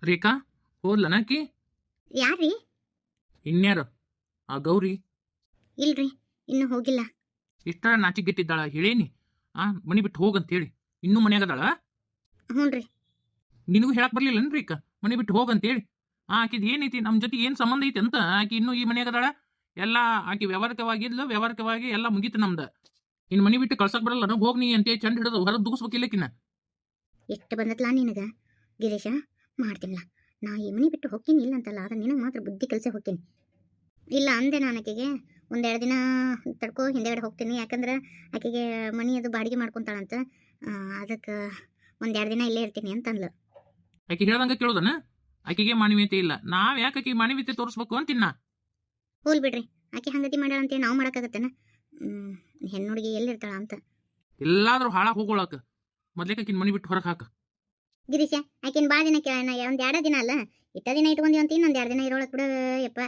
ರೇಖಾ ಹೋದ್ಲನಾಕಿ ಯಾರ್ರಿ? ಇನ್ಯಾರು ಆ ಗೌರಿ ಇಲ್ರಿ, ಇನ್ನೂ ಹೋಗಿಲ್ಲ. ಇಷ್ಟ ನಾಚಿಗೆಟ್ಟಿದ್ದಾಳ ಹೇಳೇನಿ. ಮನಿ ಬಿಟ್ಟು ಹೋಗಂತೇಳಿ ಇನ್ನೂ ಮನ್ಯಾಗದಾಳ. ಹ್ಞೂನ್ರಿ. ನಿನಗೂ ಹೇಳಕ್ ಬರ್ಲಿಲ್ಲನ್ ರೇಖಾ ಮನಿ ಬಿಟ್ಟು ಹೋಗಂತೇಳಿ? ಆಕಿದ್ ಏನೈತಿ ನಮ್ಮ ಜೊತೆ ಏನು ಸಂಬಂಧ ಐತಿ ಅಂತ ಆಕಿ ಇನ್ನೂ ಈ ಮನ್ಯಾಗದಾಳ. ಎಲ್ಲ ಆಕಿ ವ್ಯವಹಾರಕವಾಗಿ ಎಲ್ಲ ಮುಗೀತು ನಮ್ದು. ಇನ್ನು ಮನಿ ಬಿಟ್ಟು ಕಳ್ಸಕ್ ಬರಲ್ಲ ಹೋಗ್ ನೀ ಅಂತ ಚಂದ ಹಿಡಿದು ಹೊರಗೆ ದುಗಿಸ್ಬೇಕಿಲ್ಲಕಿನ್ನ. ಎಷ್ಟು ಬಂದತ್ಲಾ ನಿನಗ ಗಿರೀಶ? ಮಾಡ್ತೀನಿಲ್ಲ ನಾ ಈ ಮನೆ ಬಿಟ್ಟು ಹೋಗ್ತೀನಿ. ಇಲ್ಲ ಅಂತಲ್ಲ, ಆದ್ರೆ ನಿನಗೆ ಮಾತ್ರ ಬುದ್ಧಿ ಕಲಿಸೇ ಹೋಗ್ತೀನಿ. ಇಲ್ಲ ಅಂದೆ ನಾನು ಆಕೆಗೆ ಒಂದೆರಡು ದಿನ ತಡ್ಕೋ, ಹಿಂದೆಗಡೆ ಹೋಗ್ತೀನಿ. ಯಾಕಂದ್ರೆ ಆಕೆಗೆ ಮನಿ ಅದು ಬಾಡಿಗೆ ಮಾಡ್ಕೊತಾಳಂತ. ಅದಕ್ಕೆ ಒಂದೆರಡು ದಿನ ಇಲ್ಲೇ ಇರ್ತೀನಿ ಅಂತಂದ್ಲು. ಆಕಿ ಹೇಳ್ದಂಗ ಕೇಳೋದನ? ಆಕಿಗೆ ಮಾನವೀಯತೆ ಇಲ್ಲ, ನಾವ್ ಯಾಕೆ ಆಕಿ ಮಾನವೀಯತೆ ತೋರಿಸ್ಬೇಕು ಅಂತಿನ್ನ. ಹೋಲ್ ಬಿಡ್ರಿ, ಆಕೆ ಹಂಗತಿ ಮಾಡ್ಯಾಳಂತೇಳಿ ನಾವು ಮಾಡೋಕ್ಕಾಗತ್ತೇನ? ಹೆಣ್ಣು ಹುಡುಗಿ ಎಲ್ಲಿರ್ತಾಳ ಅಂತ. ಎಲ್ಲಾದ್ರೂ ಹಾಳಾಗಿ ಹೋಗೋಳಕ ಮೊದ್ಲೇಕ ಆಕಿನ ಮನಿ ಬಿಟ್ಟು ಹೊರಗೆ ಹಾಕ. ಗಿರೀಶ, ಆಕಿನ ಭಾಳ ದಿನ ಒಂದು ಎರಡು ದಿನ ಅಲ್ಲ, ಇಟ್ಟ ದಿನ ಇಟ್ಕೊಂತೀವಿ ಅಂತ ಇನ್ನೊಂದು 2 ದಿನ ಇರೋಳಕ್ ಬಿಡ ಯಪ್ಪ.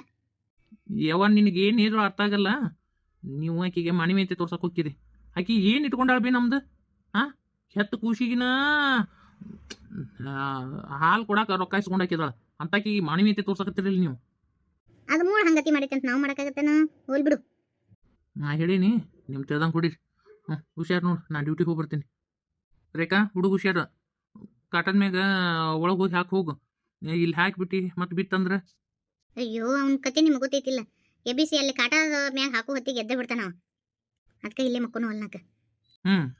ಯಾವನ್ ನಿನಗೆ ಏನು ಹೇಳಿದ್ರು ಅರ್ಥ ಆಗಲ್ಲ. ನೀವು ಆಕಿಗೆ ಮಾನವೀಯತೆ ತೋರ್ಸಕ್ ಹೋಗ್ತೀರಿ. ಆಕಿ ಏನು ಇಟ್ಕೊಂಡಾಳ ಬಿ ನಮ್ದು? ಹೆತ್ತು ಕೂಸಿಗಿನ ಹಾಲು ಕೊಡಾಕ ರೊಕ್ಕ ಇಸ್ಕೊಂಡಾಕಿದಾಳ ಅಂತಾಕಿ ಮಾನವೀಯತೆ ತೋರ್ಸಕತ್ತಿರಲಿ ನೀವು. ಅದು ಮೂಳು ಹಂಗತಿ ಮಾಡೈತೆ ಅಂತ ನಾವು ಮಾಡೋಕ್ಕಾಗತ್ತೇನ? ಹೋಲ್ ಬಿಡು. ನಾ ಹೇಳೀನಿ ನಿಮ್ಗೆ ತಿಳ್ದಂಗೆ ಕೊಡಿರಿ. ಹುಷಾರು ನೋಡು, ನಾ ಡ್ಯೂಟಿಗೆ ಹೋಗಿ ಬರ್ತೀನಿ. ರೇಖಾ ಹುಡುಗ ಹುಷಾರು, ಕಾಟನ್ ಮ್ಯಾಗ ಒಳಗೆ ಹೋಗಿ ಹಾಕಿ ಹೋಗು. ಇಲ್ಲಿ ಹಾಕಿಬಿಟ್ಟು ಮತ್ತೆ ಬಿತ್ತಂದ್ರೆ ಅಯ್ಯೋ, ಅವ್ನ ಕತೆ ನಿಮ್ಗೆ ಗೊತ್ತೈತಿಲ್ಲ. ಎಬಿಸಿ ಅಲ್ಲಿ ಕಾಟದ ಮ್ಯಾಗ ಹಾಕೋ ಹೊತ್ತಿಗೆ ಎದ್ದೆ ಬಿಡ್ತಾನ ಅವ. ಅದಕ್ಕೆ ಇಲ್ಲೇ ಮಕ್ಕನು ಅಲ್ನಾಕ.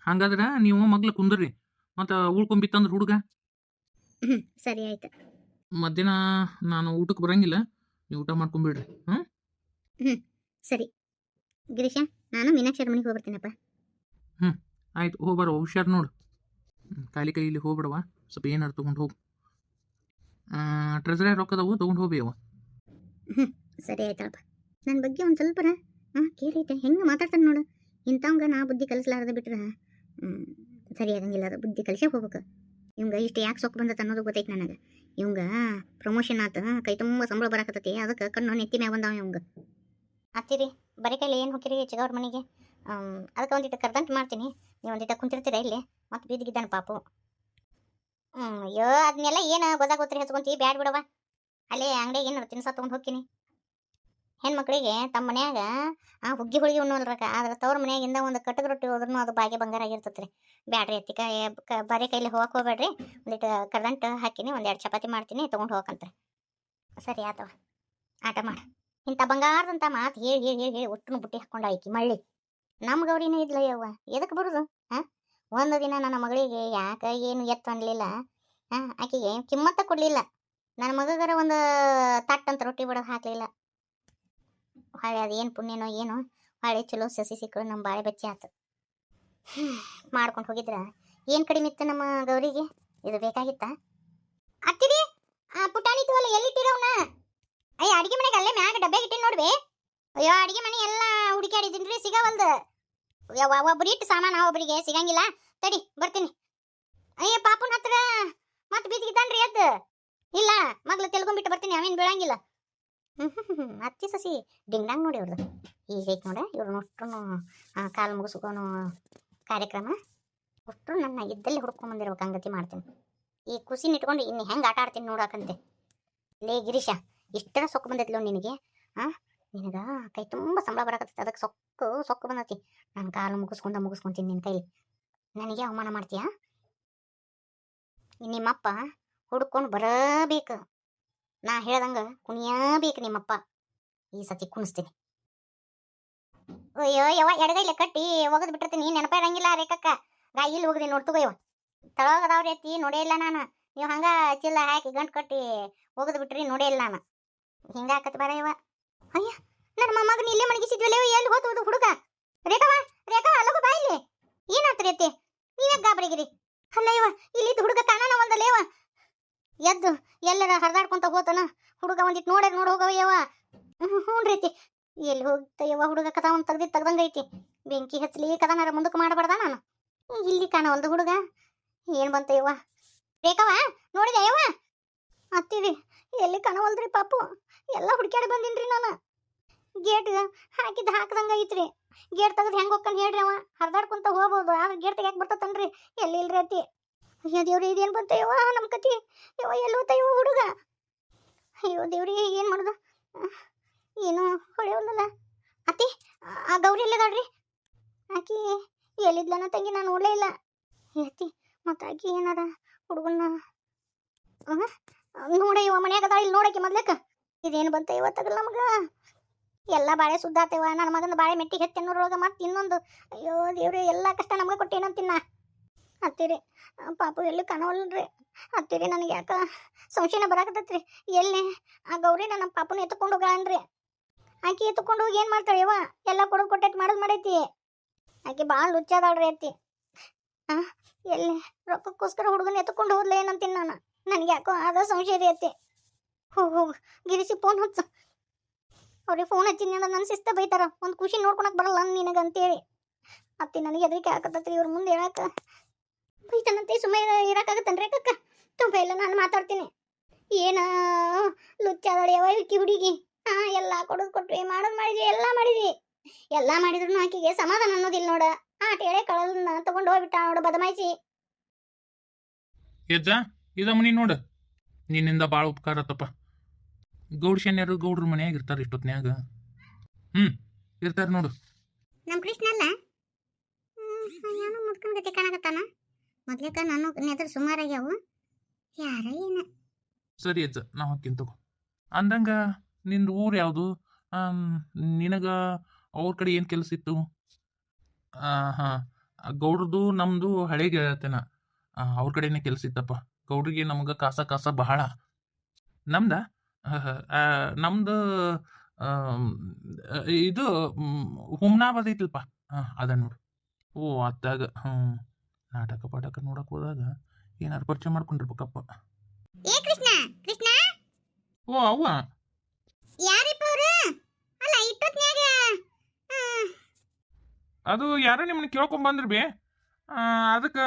ಹಂಗಾದ್ರೆ ನೀವು ಮಗ್ಲು ಕುಂದ್ರಿ, ಮತ್ತು ಉಳ್ಕೊಂಬಿತ್ತಂದ್ರೆ ಹುಡುಗ. ಸರಿ ಆಯ್ತು. ಮಧ್ಯಾಹ್ನ ನಾನು ಊಟಕ್ಕೆ ಬರಂಗಿಲ್ಲ, ನೀವು ಊಟ ಮಾಡ್ಕೊಂಬಿಡ್ರಿ. ಸರಿ ಗಿರೀಶ, ನಾನು ಮೀನಾಕ್ಷಿ ಮನೆಗೆ ಹೋಗ್ಬರ್ತೀನಪ್ಪ. ಆಯ್ತು, ಹೋಗ್ಬಾರ, ಹುಷಾರು ನೋಡು. ಖಾಲಿ ಕೈಯಲ್ಲಿ ಹೋಗ್ಬಿಡವ, ಸ್ವಲ್ಪ ಏನಾರು ತೊಗೊಂಡು ಹೋಗು. ಟ್ರೆಜರೇ ರೊಕ್ಕದವು ತೊಗೊಂಡು ಹೋಗ್ಬೇವ. ಸರಿ ಆಯ್ತಳಪ್ಪ. ನನ್ನ ಬಗ್ಗೆ ಒಂದು ಸ್ವಲ್ಪರ ಕೇಳೈತೆ ಹೆಂಗೆ ಮಾತಾಡ್ತಾನೆ ನೋಡು. ಇಂಥವಂಗ ನಾ ಬುದ್ಧಿ ಕಲಿಸ್ಲಾರ್ದ ಬಿಟ್ರೆ ಸರಿ ಆಗಂಗಿಲ್ಲ. ಅದು ಬುದ್ಧಿ ಕಲಿಸೇ ಹೋಗ್ಬೇಕು. ಇವಂಗ ಇಷ್ಟು ಯಾಕೆ ಸೊಕ್ಕು ಬಂದತ ಅನ್ನೋದು ಗೊತ್ತೈತೆ ನನಗೆ. ಇವಂಗ ಪ್ರಮೋಷನ್ ಆತ, ಕೈ ತುಂಬ ಸಂಬಳ ಬರಾಕತ್ತೈತಿ, ಅದಕ್ಕೆ ಕಣ್ಣು ನೆತ್ತಿ ಮ್ಯಾಗ ಬಂದಾವ ಇವಂಗ. ಹತ್ತಿರಿ ಬರೀ ಕೈಲಿ ಏನು ಹೋಗಿರಿ ಚಿಗವ್ರ ಮನೆಗೆ? ಅದಕ್ಕೆ ಒಂದಿಟ್ಟು ಕರ್ದಂಟು ಮಾಡ್ತೀನಿ, ನೀವು ಒಂದಿಟ್ಟು ಕುಂತಿರ್ತೀರ ಇಲ್ಲಿ. ಮತ್ತೆ ಬೀದಿಗಿದ್ದಾನೆ ಪಾಪು. ಅಯ್ಯೋ, ಅದನ್ನೆಲ್ಲ ಏನು ಗೊತ್ತಾಗೋತ್ರಿ ಹಚ್ಕೊಂತೀವಿ, ಬ್ಯಾಡ್ ಬಿಡವ. ಅಲ್ಲೇ ಅಂಗಡಿಗೆ ಏನಾರು ತಿನ್ಸ ತೊಗೊಂಡು ಹೋಗ್ತೀನಿ. ಹೆಣ್ಮಕ್ಳಿಗೆ ತಮ್ಮ ಮನ್ಯಾಗ ಹುಗ್ಗಿ ಹುಡುಗಿ ಉಣ್ಣೋಲ್ರಕ್ಕ, ಆದ್ರೆ ತವ್ರ ಮನ್ಯಾಗಿಂದ ಒಂದು ಕಟ್ಟಗ ರೊಟ್ಟಿ ಹೋದ್ರೂ ಅದು ಭಾಗ್ಯ ಬಂಗಾರ ಆಗಿರ್ತತ್ರಿ. ಬ್ಯಾಡ್ರಿ ಅತ್ತಿ, ಬರೀ ಕೈಲಿ ಹೋಗಕ್ಕೆ ಹೋಗ್ಬೇಡ್ರಿ. ಒಂದಿಟ್ಟು ಕರ್ದಂಟು ಹಾಕಿನಿ, 1-2 ಚಪಾತಿ ಮಾಡ್ತೀನಿ, ತೊಗೊಂಡು ಹೋಗಕ್ಕಂತ್ರಿ. ಸರಿ ಆತವ, ಆಟ ಮಾಡ. ಇಂಥ ಬಂಗಾರದಂಥ ಮಾತು ಹೇಳಿ ಹೇಳಿ ಹೇಳಿ ಹೇಳಿ ಒಟ್ಟು ಬುಟ್ಟಿ ಹಾಕ್ಕೊಂಡು ಆಯ್ಕಿ ಮಳ್ಳಿ. ನಮ್ಮ ಗೌರಿನೇ ಇದ್ಲ ಯವ್ವ, ಎದಕ್ಕೆ ಬರೋದು? ಒಂದು ದಿನ ನನ್ನ ಮಗಳಿಗೆ ಯಾಕೆ ಏನು ಎತ್ತು ಅನ್ಲಿಲ್ಲ, ಆಕೆಗೆ ಕಿಮ್ಮತ್ತ ಕೊಡಲಿಲ್ಲ. ನನ್ನ ಮಗಗರ ಒಂದು ತಟ್ಟಂತ ರೊಟ್ಟಿ ಬಿಡೋದು ಹಾಕಲಿಲ್ಲ. ಹೊಳೆ ಅದು ಏನು ಪುಣ್ಯನೋ ಏನೋ, ಹೊಳೆ ಚಲೋ ಸಸಿ ಸಿಕ್ಕಳು, ನಮ್ಮ ಬಾಳೆ ಬಚ್ಚಿ ಆತು. ಮಾಡ್ಕೊಂಡು ಹೋಗಿದ್ರ ಏನು ಕಡಿಮೆ ಇತ್ತು ನಮ್ಮ ಗೌರಿಗೆ? ಇದು ಬೇಕಾಗಿತ್ತ? ಅತ್ತಿರಿ ಪುಟಾಣಿ ತೋಲ ಎಲ್ಲಿಟ್ಟಿರವನ? ಅಯ್ಯ, ಅಡಿಗೆ ಮನೆಗೆ ಅಲ್ಲೇ ಮ್ಯಾಗ ಡಬ್ಬ್ಯಾಗ ಇಟ್ಟಿನಿ ನೋಡ್ಬೇ. ಅಯ್ಯೋ, ಅಡಿಗೆ ಮನೆ ಎಲ್ಲ ಹುಡುಕಾಡಿದ್ದೀನಿ, ಸಿಗವಲ್ದು. ಒಬ್ಬರಿಟ್ಟು ಸಾಮಾನು ಒಬ್ಬರಿಗೆ ಸಿಗಂಗಿಲ್ಲ. ತಡಿ ಬರ್ತೀನಿ. ಅಯ್ಯ, ಪಾಪುನ ಹತ್ರ ಮತ್ತೆ ಬೀದಿಗಿದ್ದಾನ್ರಿ ಎದ್ದು. ಇಲ್ಲ, ಮಗ್ಲು ತೆಲ್ಕೊಂಡ್ಬಿಟ್ಟು ಬರ್ತೀನಿ, ಅವೇನು ಬೀಳಂಗಿಲ್ಲ. ಅತ್ತಿ ಸಸಿ ಡಿಂಗ್ಡಾಂಗ್ ನೋಡಿ ಅವ್ರದ್ದು ಈಗ ಐತೆ ನೋಡ. ಇವ್ರನ್ನ ಅಷ್ಟು ಕಾಲು ಮುಗಿಸ್ಕೊನು ಕಾರ್ಯಕ್ರಮ ಅಷ್ಟು ನನ್ನ ಇದ್ದಲ್ಲಿ ಹುಡ್ಕೊಂಬಂದಿರ್ಬೇಕು, ಹಂಗತಿ ಮಾಡ್ತೀನಿ. ಈ ಕುಸಿನ ಇಟ್ಕೊಂಡು ಇನ್ನು ಹೆಂಗೆ ಆಟ ಆಡ್ತೀನಿ ನೋಡಾಕಂತೆ. ಲೇ ಗಿರೀಶ, ಇಷ್ಟರ ಸೊಕ್ಕು ಬಂದೈತಿಲ್ಲ ನಿನಗೆ? ನಿನಗೆ ಕೈ ತುಂಬ ಸಂಬಳ ಬರಕತ್ತೈತೆ, ಅದಕ್ಕೆ ಸೊಕ್ಕು ಬಂದೈತಿ. ನಾನು ಕಾಲು ಮುಗಿಸ್ಕೊಂತೀನಿ ನಿನ್ನ ಕೈಲಿ. ನನಗೆ ಅವಮಾನ ಮಾಡ್ತೀಯಾ? ನಿಮ್ಮಪ್ಪ ಹುಡ್ಕೊಂಡು ಬರಬೇಕು, ನಾ ಹೇಳ್ದಂಗೆ ಕುಣಿಯಬೇಕು ನಿಮ್ಮಪ್ಪ. ಈ ಸತಿ ಕುಣಿಸ್ತೀನಿ. ಅಯ್ಯೋ ಯವ್ವ, ಎಡಗೈಲೆ ಕಟ್ಟಿ ಒಗದ್ ಬಿಟ್ಟಿರ್ತೀನಿ, ನೆನಪ ಇರಂಗಿಲ್ಲ ರೇಖಕ್ಕ. ಇಲ್ಲಿ ಹೋಗ್ರಿ ನೋಡ್ತಗೋ ಯವ್ವ, ತಳಗದವ್ರಿ ಎತ್ತಿ ನೋಡೇ ಇಲ್ಲ ನಾನು. ನೀವು ಹಂಗ ಚಿಲ್ಲ ಹಾಕಿ ಗಂಟು ಕಟ್ಟಿ ಒಗದ್ ಬಿಟ್ರಿ ನೋಡೇ ಇಲ್ಲ ನಾನು. ಹಿಂಗಾಕತ್ ಬಾರ ಯವ್ವ. ಅಯ್ಯ, ನನ್ನ ಮೊಮ್ಮಗನ ಇಲ್ಲೇ ಮಣಗಿಸಿದ್ವಲ್ಲ, ಎಲ್ಲಿ ಹೋದ ಹುಡುಗ? ರೇಖಾ ಅಲ್ಲಗು ಬಾ ಇಲ್ಲಿ. ಏನಾತ್ರಿ ಅತ್ತಿ, ನೀವೇ ಗಾಬರಿಗಿರಿ? ಅಲ್ಲ ಯವ್ವ, ಇಲ್ಲಿದ್ದು ಹುಡುಗ ಕಾಣನ ಒಂದಲ್ಲೇವ, ಎದ್ದು ಎಲ್ಲರ ಹರಿದಾಡ್ಕೊಂತ ಹೋತನ. ಹುಡುಗ ಒಂದಿಟ್ಟು ನೋಡಿ ಹೋಗವ ಯವ್ವ. ಹ್ಞೂ ರೀತಿ, ಎಲ್ಲಿ ಹೋಗ್ತಯ್ಯವ್ವ ಹುಡುಗ? ಕದ ಒಂದು ತೆಗ್ದಂಗೈತಿ. ಬೆಂಕಿ ಹಚ್ಚಲಿ, ಕದನಾರ ಮುಂದಕ್ಕೆ ಮಾಡಬಾರ್ದ ನಾನು? ಇಲ್ಲಿ ಕಾಣ ಒಂದು ಹುಡುಗ ಏನು ಬಂತಯ್ಯವ್ವ? ರೇಖವ ನೋಡಿದೆ ಯವ್ವ? ಹತ್ತಿರಿ ಎಲ್ಲಿ ಕಾಣವಲ್ದ್ರಿ ಪಾಪು, ಎಲ್ಲ ಹುಡುಕ್ಯಾಡಿ ಬಂದಿನ್ರಿ ನಾನು. ಗೇಟ್ ಹಾಕ್ದಂಗ ಐತ್ರಿ. ಗೇಟ್ ತೆಗೆದು ಹೆಂಗೆ ಹೋಗ್ಕೊಂಡು ಹೇಳ್ರಿ, ಅವ ಹರಿದಾಡ್ಕೊಂತ ಹೋಗ್ಬೋದು, ಆದ್ರೆ ಗೇಟ್ ತೆಗ್ಯಾಕೆ ಬರ್ತತನ್ರಿ. ಎಲ್ಲಿ ಇಲ್ರಿ ಅತ್ತಿ? ಅಯ್ಯೋ ದೇವ್ರಿ ಇದೇನು ಬಂತ ಯವ್ವ ನಮ್ಮ ಕತಿ ಯವ್ವ ಎಲ್ಲಿ ಹೋತ ಯವ್ವ ಹುಡುಗ ಅಯ್ಯೋ ದೇವ್ರಿ ಏನು ಮಾಡೋದು ಏನು ಹೊಳೆಯವಲ್ಲ ಅತ್ತಿ ಆ ಗೌರಿ ಎಲ್ಲದಾಳ್ರಿ ಆಕಿ ಎಲ್ಲಿದ್ಲನ ತಂಗಿ ನಾನು ನೋಡಲೇ ಇಲ್ಲ ಅತ್ತಿ ಮತ್ತು ಆಕಿ ಏನಾರ ಹುಡುಗನ್ನ ನೋಡ ಇವ ಮನ್ಯಾಗ ಅದಾಳ ಇಲ್ಲಿ ನೋಡಕ್ಕೆ ಮೊದ್ಲಕ್ಕ ಇದೇನು ಬಂತ ಇವತ್ತಾಗಲ್ಲ ನಮಗ ಎಲ್ಲ ಬಾಳೆ ಸುದ್ದಾತೇವ ನನ್ನ ಮಗನ ಬಾಳೆ ಮೆಟ್ಟಿಗೆ ಹತ್ತಿ ಅನ್ನೋರೊಳಗೆ ಮತ್ತೆ ಇನ್ನೊಂದು ಅಯ್ಯೋ ದೇವ್ರಿ ಎಲ್ಲ ಕಷ್ಟ ನಮಗೆ ಕೊಟ್ಟೇನಂತಿನ್ನ ಹತ್ತಿರಿ ಪಾಪು ಎಲ್ಲಿ ಕಾಣವಲ್ರಿ ಹತ್ತಿರಿ ನನಗೆ ಯಾಕ ಸಂಶಯನ ಬರಾಕತ್ತೈತ್ರಿ ಎಲ್ಲಿ ಆ ಗೌರಿ ನನ್ನ ಪಾಪನ ಎತ್ಕೊಂಡು ಹೋಗ್ಯಾನ್ರಿ ಆಕಿ ಎತ್ಕೊಂಡು ಹೋಗಿ ಏನು ಮಾಡ್ತಾಳೆ ಯವ್ವ ಎಲ್ಲ ಕೊಡೋದು ಕೊಟ್ಟೈತಿ ಮಾಡೋದು ಮಾಡೈತಿ ಆಕಿ ಭಾಳ ಲುಚ್ಚಾದಾಳ್ರಿ ಅತ್ತಿ ಎಲ್ಲಿ ರೊಕ್ಕಕ್ಕೋಸ್ಕರ ಹುಡುಗನ ಎತ್ಕೊಂಡು ಹೋದ್ಲ ಏನಂತೀನಿ ನಾನು ನನಗೆ ಯಾಕೋ ಆದ ಸಂಶಯ ರೀ ಅತ್ತಿ ಹೋಗು ಗಿರಿಸಿ ಫೋನ್ ಹಚ್ಚು ಅವ್ರಿಗೆ ಫೋನ್ ಹಚ್ಚಿನಿ ಅಂದ್ರೆ ನನ್ನ ಶಿಸ್ತ ಬೈತಾರ ಒಂದು ಖುಷಿ ನೋಡ್ಕೊಳಕ್ ಬರಲ್ಲ ನಿನಗೆ ಅಂತೇಳಿ ಅತ್ತಿ ನನಗೆ ಹೆದರಿಕೆ ಆಗತ್ತತ್ರಿ ಇವ್ರ ಮುಂದೆ ಹೇಳಕ್ಕ ಬೈತಾನಂತೆ ಸುಮ್ಮನೆ ಇರಕ್ಕಾಗತ್ತನ್ರಿ ಕಕ್ಕ ತುಂಬ ಇಲ್ಲ ನಾನು ಮಾತಾಡ್ತೀನಿ ಏನ ಲುಚ್ಚಾದಳಿ ಯಾವ ಇಕ್ಕಿ ಹುಡುಗಿ ಎಲ್ಲ ಕೊಡೋದು ಕೊಟ್ವಿ ಮಾಡೋದು ಮಾಡಿದ್ವಿ ಎಲ್ಲ ಮಾಡಿದ್ರು ಆಕಿಗೆ ಸಮಾಧಾನ ಅನ್ನೋದಿಲ್ಲ ನೋಡ ಟೇಳೆ ಕಳನ್ನ ತಗೊಂಡು ಹೋಗ್ಬಿಟ್ಟ ನೋಡ ಬದಮಾಯಿಸಿ ಯಜ್ಜ ಇದಮ್ಮನಿ ನೋಡು ನಿನ್ನಿಂದ ಭಾಳ ಉಪಕಾರ ಆತಪ್ಪ ಗೌಡ್ಶನ್ಯರು ಗೌಡ್ರ ಮನ್ಯಾಗ ಇರ್ತಾರ ಇಷ್ಟೊತ್ನ್ಯಾಗ ಇರ್ತಾರ ನೋಡು ನಮ್ಮ ಕೃಷ್ಣ ಅಲ್ಲ ಏನೋ ಮುದ್ಕನ್ ಗತಿ ಕಾಣಕತ್ತಾನ ಮೊದ್ಲೇಕ ನಾನು ನೆದ್ರ ಸುಮಾರಾಗ್ಯಾವು ಯಾರ ಏನ ಸರಿ ಅಜ್ಜ ನಾ ಹೋಗ್ತೀನಿ ತಗೋ ಅಂದಂಗ ನಿಂದು ಊರು ಯಾವುದು ನಿನಗ ಅವ್ರ ಕಡೆ ಏನು ಕೆಲಸ ಇತ್ತು ಹಾಂ ಗೌಡ್ರದು ನಮ್ಮದು ಹಳೆ ಗೆಳತನ ಅವ್ರ ಕಡೆನೇ ಕೆಲಸ ಇತ್ತಪ್ಪ ಗೌಡ್ರಿಗೆ ನಮ್ಗೆ ಕಾಸ ಬಹಳ ನಮ್ದ ನಮ್ದು ಇದು ಹುಮ್ನಾಬಾದ್ ಐತಿಲ್ಪ ಅದ ನೋಡು ಓ ಅತ್ತಾಗ ನಾಟಕ ಪಾಠಕ ನೋಡಕ್ ಹೋದಾಗ ಏನಾರು ಪರಿಚಯ ಮಾಡ್ಕೊಂಡಿರ್ಬೇಕಪ್ಪ ಏ ಕೃಷ್ಣ ಕೃಷ್ಣ ಓ ಅವ್ವ ಯಾರಿಪ್ಪ ಅವರು ಅಲ್ಲ ಇಟ್ಟೊತ್ನ್ಯಾಗ ಅದು ಯಾರೋ ನಿಮ್ಮನ್ನ ಕೇಳ್ಕೊಂಡ್ ಬಂದ್ರಿ ಬಿ ಅದಕ್ಕೆ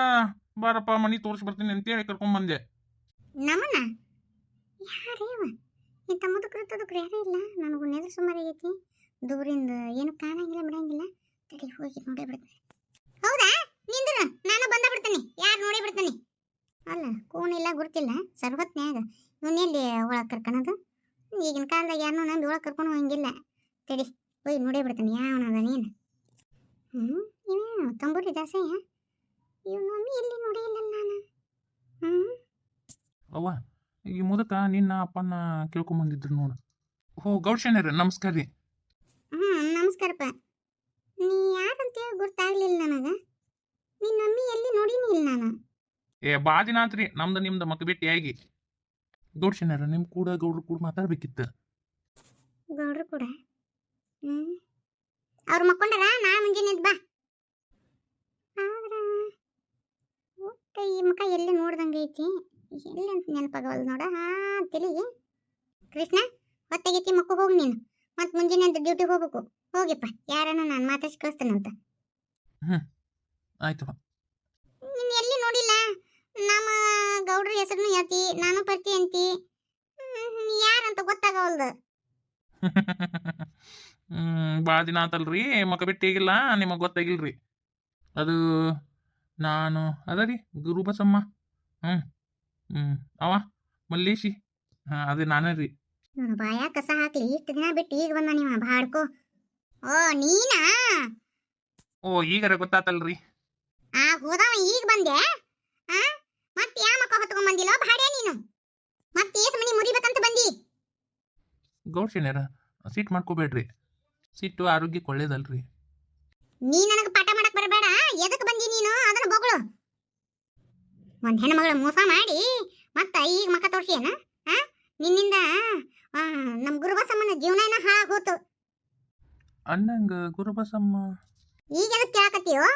ಬಾರಪ್ಪ ಮನೆ ತೋರಿಸಿ ಬರ್ತೀನಿ ಅಂತೇಳಿ ಕರ್ಕೊಂಡ್ಬಂದೆ ನಮ್ಮನ್ನ ಯಾರೇವ ಇಂಥ ಮುದುಕರು ಯಾರೇ ಇಲ್ಲ ನನಗೂ ನೆದ್ರ ಸುಮಾರಾಗೈತಿ ದೂರಿಂದ ಏನು ಕಾಣಂಗಿಲ್ಲ ಬಿಡಂಗಿಲ್ಲ ತಡಿ ಹೋಗಿ ನೋಡೇ ಬಿಡ್ತೀನಿ ಹೌದಾ ನಿಂದ್ರು ನಾನು ಬಂದ ಬಿಡ್ತೀನಿ ಯಾರು ನೋಡೇ ಬಿಡ್ತೀನಿ ಅಲ್ಲ ಕೂನಿಲ್ಲ ಗುರ್ತಿಲ್ಲ ಸರ್ವತ್ನ್ಯಾಗ ಇವನ್ನೆಲ್ಲಿ ಒಳಗೆ ಕರ್ಕೊಳೋದು ಈಗಿನ ಕಾಲದಾಗ ಯಾರನ್ನೂ ನಂಬಿ ಒಳಗೆ ಕರ್ಕೊಂಡು ಹೋಗಂಗಿಲ್ಲ ತಡಿ ಹೋಗಿ ನೋಡೇ ಬಿಡ್ತೀನಿ ಯಾವನದ ನೀನು ಇವೇನು ತಂಬೂರಿ ದಾಸಯ್ಯ ಇವನೊಮ್ಮೆ ಎಲ್ಲಿ ನೋಡಿಲ್ಲ ನಾನು ಅವ್ವ ಈ ಮುದಕ ನಿನ್ನ ಅಪ್ಪನ ಕೇಳ್ಕೊಂಬಂದಿದ್ರು ನೋಡು ಓ ಗೌಡ್ಶನ್ಯರ ನಮಸ್ಕಾರ ರೀ ನಮಸ್ಕಾರಪ್ಪ ನೀ ಯಾರಂತೇಳಿ ಗೊತ್ತಾಗ್ಲಿಲ್ಲ ನನಗೆ ನಿನ್ನೊಮ್ಮೆ ಎಲ್ಲಿ ನೋಡಿನಿ ಇಲ್ಲ ನಾನು ಬಾ ದಿನ ಆತ್ರಿ ನಮ್ದು ನಿಮ್ದು ಮಕ್ಕ ಭೇಟಿಯಾಗಿ ಗೌಡ್ಶನ್ಯರ ನಿಮ್ಮ ಕೂಡ ಗೌಡ್ರು ಕೂಡ ಮಾತಾಡ್ಬೇಕಿತ್ತು ಗೌಡ್ರು ಕೂಡ ಅವ್ರು ಮಕ್ಕೊಂಡಾರ ನಾ ಮುಂಜಾನೆ ಬಾ ಆದ್ರೆ ಒಟ್ಟು ಈ ಮುಖ ಎಲ್ಲಿ ನೋಡ್ದಂಗೆ ಐತಿ ಎಲ್ಲಿ ಅಂತ ನೆನಪಾಗವಲ್ಲ ನೋಡ ತಿಳಿಗೆ ಕೃಷ್ಣ ಹೊತ್ತಾಗೈತಿ ಮಕ್ಕ ಹೋಗಿ ನೀನು ಮತ್ತೆ ಮುಂಜಾನೆ ಅಂತ ಡ್ಯೂಟಿಗೆ ಹೋಗ್ಬೇಕು ಹೋಗಿಪ್ಪ ಯಾರನ್ನ ನಾನು ಮಾತಾಡ್ಸಿ ಕಳಿಸ್ತೇನಂತ ಆಯ್ತಪ್ಪ ನೀನು ಎಲ್ಲಿ ನೋಡಿಲ್ಲ ನಮ್ಮ ಗೌಡ್ರ ಹೆಸರನ್ನು ಹೇಳ್ತಿ ನಾನು ಬರ್ತಿ ಅಂತಿ ಯಾರಂತ ಗೊತ್ತಾಗವಲ್ದು ಭಾಳ ದಿನ ಆತಲ್ರಿ ಮಕ್ಕ ಭೇಟಿಯಾಗಿಲ್ಲ ನಿಮಗೆ ಗೊತ್ತಾಗಿಲ್ರಿ ಅದು ನಾನು ಅದ ರೀ ಗುರುಬಸಮ್ಮ ಅವ ಮಲ್ಲೇಶಿ ಅದೇ ನಾನೇ ರೀ ನಾನು ಬಾಯ ಕಸ ಹಾಕ್ಲಿ ಇಷ್ಟು ದಿನ ಬಿಟ್ಟು ಈಗ ಬಂದ ನೀವು ಬಾಡ್ಕೋ ಓ ನೀನಾ ಓ ಈಗಾರ ಗೊತ್ತಾತಲ್ರಿ ಹೋದವ ಈಗ ಬಂದೆ ಮತ್ತೆ ಯಾ ಮಕ್ಕ ಹೊತ್ಕೊಂಡ್ ಬಂದಿಲ್ಲ ಬಾಡ್ಯಾ ನೀನು ಮತ್ತೆ ಏಸ್ ಮನಿ ಮುರಿಬೇಕಂತ ಬಂದಿ ಗೌಡ್ಶನ್ಯರ ಸಿಟ್ಟು ಮಾಡ್ಕೋಬೇಡ್ರಿ ಸಿಟ್ಟು ಆರೋಗ್ಯಕ್ಕೆ ಒಳ್ಳೇದಲ್ರಿ ನೀ ನನಗೆ ಪಾಠ ಮಾಡಕ್ ಬರಬೇಡ ಎದಕ್ಕೆ ಬಂದಿ ನೀನು ಅದನ್ನ ಬೊಗಳು ಒಂದ್ ಹೆಣ್ಮಗಳ ಮೋಸ ಮಾಡಿ ಮತ್ತ ಈಗ ಮಕ್ಕ ತೋರ್ಸಿಯೇನ ನಿನ್ನಿಂದ ನಮ್ ಗುರುಬಸಮ್ಮನ ಜೀವನ ಹಾಳಾಗೋತು ಅನ್ನಂಗ ಗುರುಬಸಮ್ಮ ಈಗ ಎದಕ್ಕೆ ಕೇಳಕತ್ತೀಯೋ